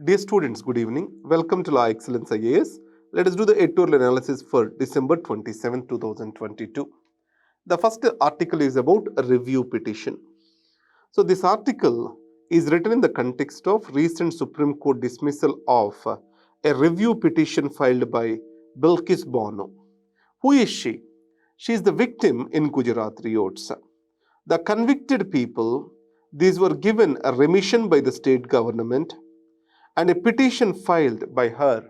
Dear students, good evening. Welcome to Law Excellence IAS. Let us do the editorial analysis for December 27, 2022. The first article is about a review petition. So this article is written in the context of recent Supreme Court dismissal of a review petition filed by Bilkis Bano. Who is she? She is the victim in Gujarat riots. The convicted people, these were given a remission by the state government, and a petition filed by her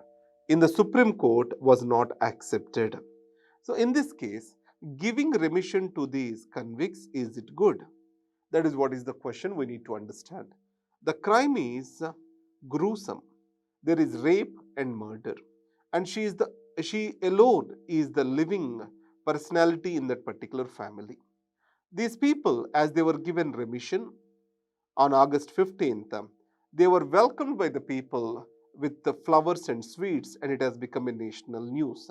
in the Supreme Court was not accepted. So in this case, giving remission to these convicts, is it good? That is what is the question we need to understand. The crime is gruesome. There is rape and murder, and she alone is the living personality in that particular family. These people, as they were given remission on August 15th, they were welcomed by the people with the flowers and sweets, and it has become a national news.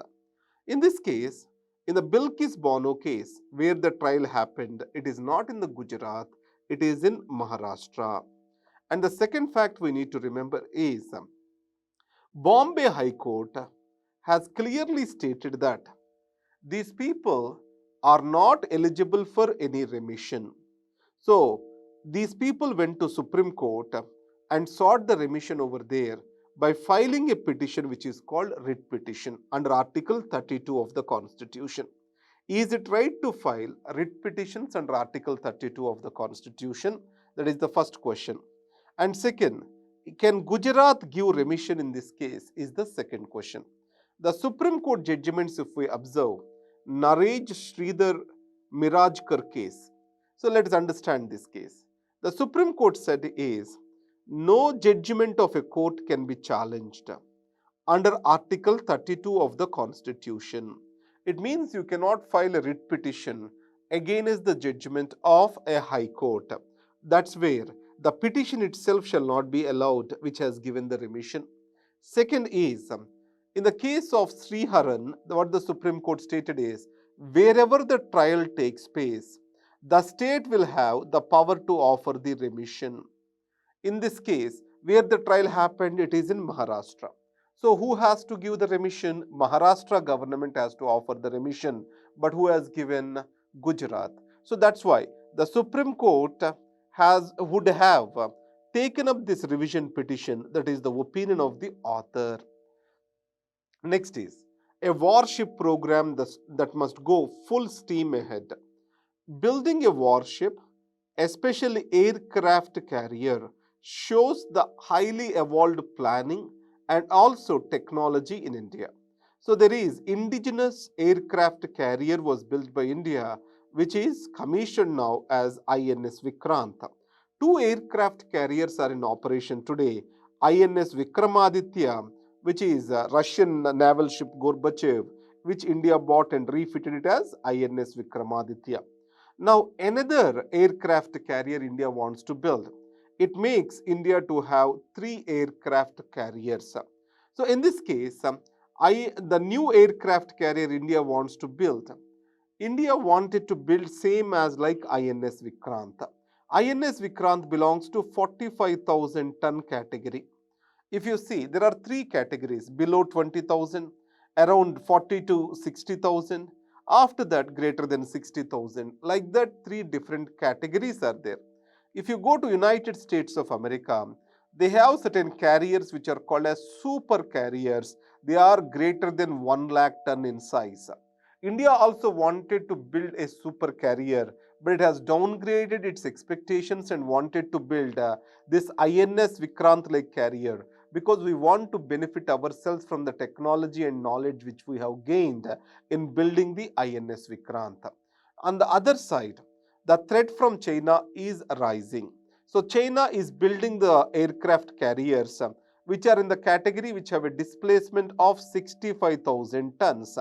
In this case, in the Bilkis Bano case, where the trial happened, it is not in the Gujarat, it is in Maharashtra. And the second fact we need to remember is Bombay High Court has clearly stated that these people are not eligible for any remission. So these people went to Supreme Court and sought the remission over there by filing a petition which is called writ petition under Article 32 of the Constitution. Is it right to file writ petitions under Article 32 of the Constitution? That is the first question. And second, can Gujarat give remission in this case is the second question. The Supreme Court judgments, if we observe, Narej Sridhar Mirajkar case. So let us understand this case. The Supreme Court said is, no judgment of a court can be challenged under Article 32 of the Constitution. It means you cannot file a writ petition against the judgment of a high court. That's where the petition itself shall not be allowed, which has given the remission. Second is, in the case of Sriharan, what the Supreme Court stated is, wherever the trial takes place, the state will have the power to offer the remission. In this case, where the trial happened, it is in Maharashtra. So who has to give the remission? Maharashtra government has to offer the remission, but who has given? Gujarat. So that's why the Supreme Court would have taken up this revision petition. That is the opinion of the author. Next is a warship program that must go full steam ahead. Building a warship, especially aircraft carrier, shows the highly evolved planning and also technology in India. So there is indigenous aircraft carrier was built by India, which is commissioned now as INS Vikrant. Two aircraft carriers are in operation today, INS Vikramaditya, which is Russian naval ship Gorbachev, which India bought and refitted it as INS Vikramaditya. Now another aircraft carrier India wants to build. It makes India to have 3 aircraft carriers. So in this case, the new aircraft carrier India wants to build, India wanted to build same as like INS Vikrant. INS Vikrant belongs to 45,000 ton category. If you see, there are 3 categories, below 20,000, around 40 to 60,000, after that greater than 60,000. Like that, 3 different categories are there. If you go to United States of America, they have certain carriers which are called as super carriers. They are greater than 1 lakh ton in size. India also wanted to build a super carrier, but it has downgraded its expectations and wanted to build this INS Vikrant like carrier, because we want to benefit ourselves from the technology and knowledge which we have gained in building the INS Vikrant. On the other side, the threat from China is rising. So China is building the aircraft carriers which are in the category which have a displacement of 65,000 tons.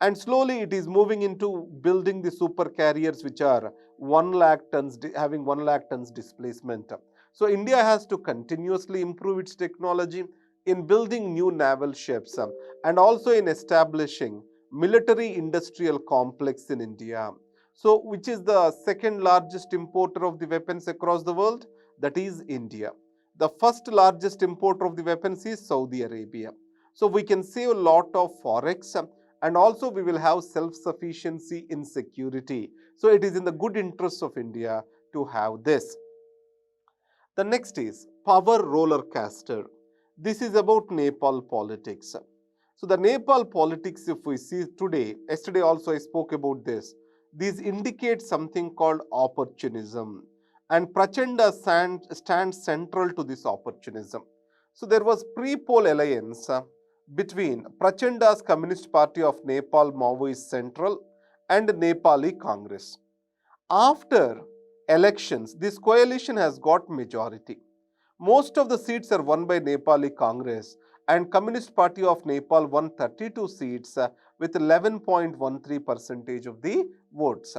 And slowly it is moving into building the super carriers which are 1 lakh tons, having 1 lakh tons displacement. So India has to continuously improve its technology in building new naval ships and also in establishing military industrial complex in India. So which is the second largest importer of the weapons across the world? That is India. The first largest importer of the weapons is Saudi Arabia. So we can save a lot of forex, and also we will have self-sufficiency in security. So it is in the good interest of India to have this. The next is power roller caster. This is about Nepal politics. So the Nepal politics, if we see today, yesterday also I spoke about this. These indicate something called opportunism, and Prachanda stands central to this opportunism. So there was pre-poll alliance between Prachanda's Communist Party of Nepal Maoist Central and Nepali Congress. After elections, this coalition has got majority. Most of the seats are won by Nepali Congress, and Communist Party of Nepal won 32 seats with 11.13% of the votes.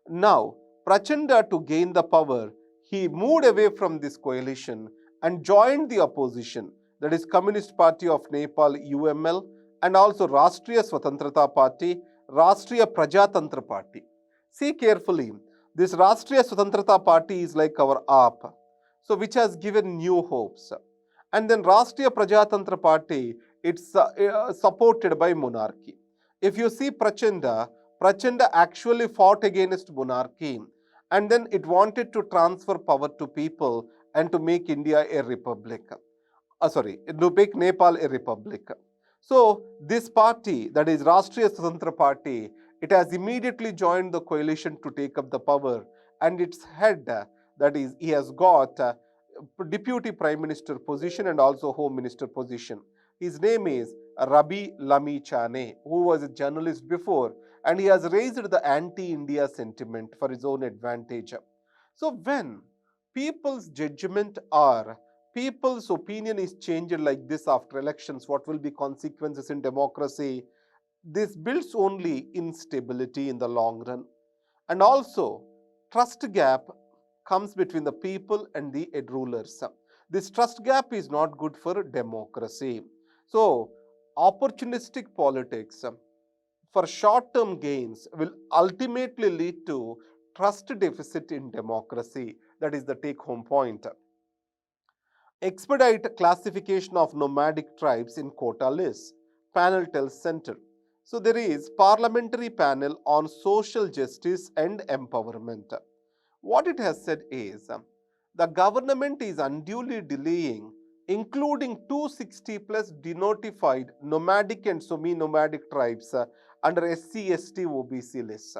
Now, Prachanda, to gain the power, he moved away from this coalition and joined the opposition, that is Communist Party of Nepal UML, and also Rashtriya Swatantrata Party, Rashtriya Prajatantra Party. See carefully, this Rashtriya Swatantrata Party is like our AAP, so which has given new hopes. And then Rashtriya Prajatantra Party, it's supported by monarchy. If you see Prachanda actually fought against monarchy, and then it wanted to transfer power to people and to make India a republic. To make Nepal a republic. So this party, that is Rashtriya Swatantra Party, it has immediately joined the coalition to take up the power, and its head, that is, he has got deputy prime minister position and also home minister position. His name is Rabi Lami Chane, who was a journalist before, and he has raised the anti-India sentiment for his own advantage. So when people's judgment or people's opinion is changed like this after elections, what will be consequences in democracy? This builds only instability in the long run. And also, trust gap comes between the people and the rulers. This trust gap is not good for democracy. So, opportunistic politics for short-term gains will ultimately lead to trust deficit in democracy. That is the take-home point. Expedite classification of nomadic tribes in quota lists. Paneltellscentre. So there is parliamentary panel on social justice and empowerment. What it has said is the government is unduly delaying including 260 plus denotified nomadic and semi-nomadic tribes under SC/ST OBC lists.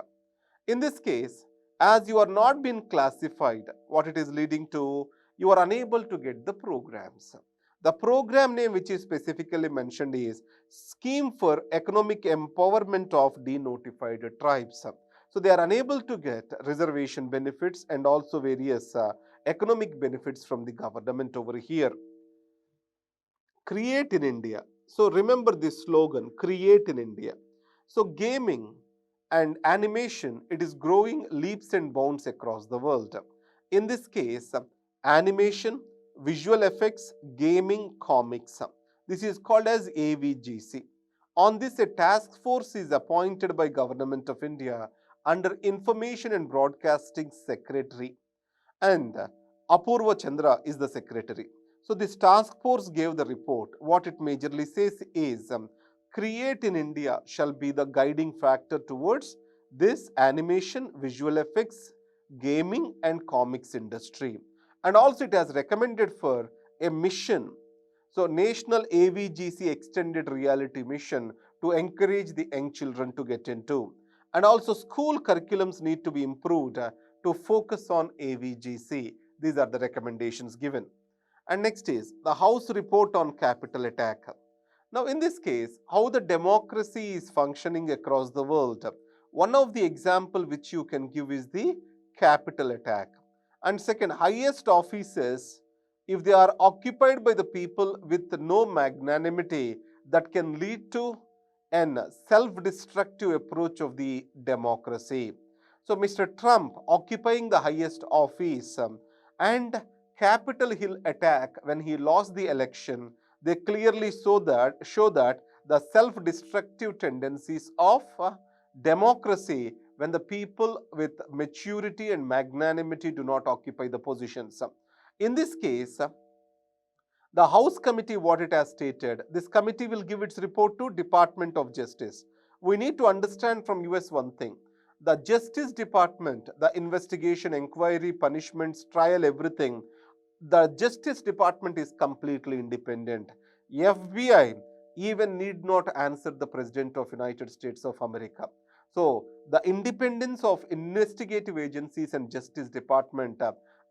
In this case, as you are not being classified, what it is leading to, you are unable to get the programs. The program name which is specifically mentioned is Scheme for Economic Empowerment of Denotified Tribes. So they are unable to get reservation benefits and also various economic benefits from the government over here. Create in India. So remember this slogan, create in India. So gaming and animation, it is growing leaps and bounds across the world. In this case, animation, visual effects, gaming, comics. This is called as AVGC. On this, a task force is appointed by Government of India under Information and Broadcasting Secretary, and Apurva Chandra is the secretary. So this task force gave the report. What it majorly says is create in India shall be the guiding factor towards this animation, visual effects, gaming and comics industry. And also it has recommended for a mission. So National AVGC Extended Reality Mission to encourage the young children to get into. And also school curriculums need to be improved to focus on AVGC. These are the recommendations given. And next is the House report on capital attack. Now in this case, how the democracy is functioning across the world. One of the example which you can give is the capital attack. And second, highest offices, if they are occupied by the people with no magnanimity, that can lead to an self-destructive approach of the democracy. So Mr. Trump occupying the highest office and Capitol Hill attack when he lost the election, they clearly show that the self-destructive tendencies of democracy when the people with maturity and magnanimity do not occupy the positions. In this case, The House Committee, what it has stated, this committee will give its report to Department of Justice. We need to understand from US one thing. The Justice Department, the investigation, inquiry, punishments, trial, everything, the Justice Department is completely independent. FBI even need not answer the President of United States of America. So, the independence of investigative agencies and Justice Department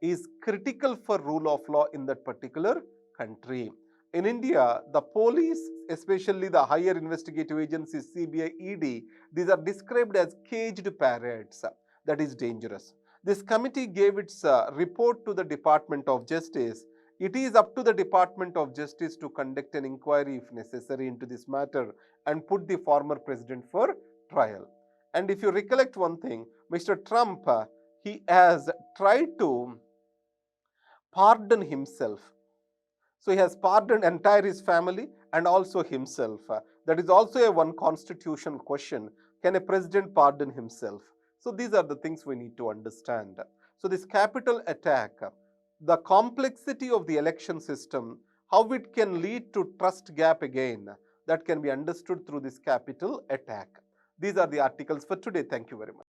is critical for rule of law in that particular country. In India, the police, especially the higher investigative agencies, CBI, ED, these are described as caged parrots. That is dangerous. This committee gave its report to the Department of Justice. It is up to the Department of Justice to conduct an inquiry if necessary into this matter and put the former president for trial. And if you recollect one thing, Mr. Trump, he has tried to pardon himself. So he has pardoned entire his family and also himself. That is also a one constitution question. Can a president pardon himself? So these are the things we need to understand. So this capital attack, the complexity of the election system, how it can lead to trust gap again, that can be understood through this capital attack. These are the articles for today. Thank you very much.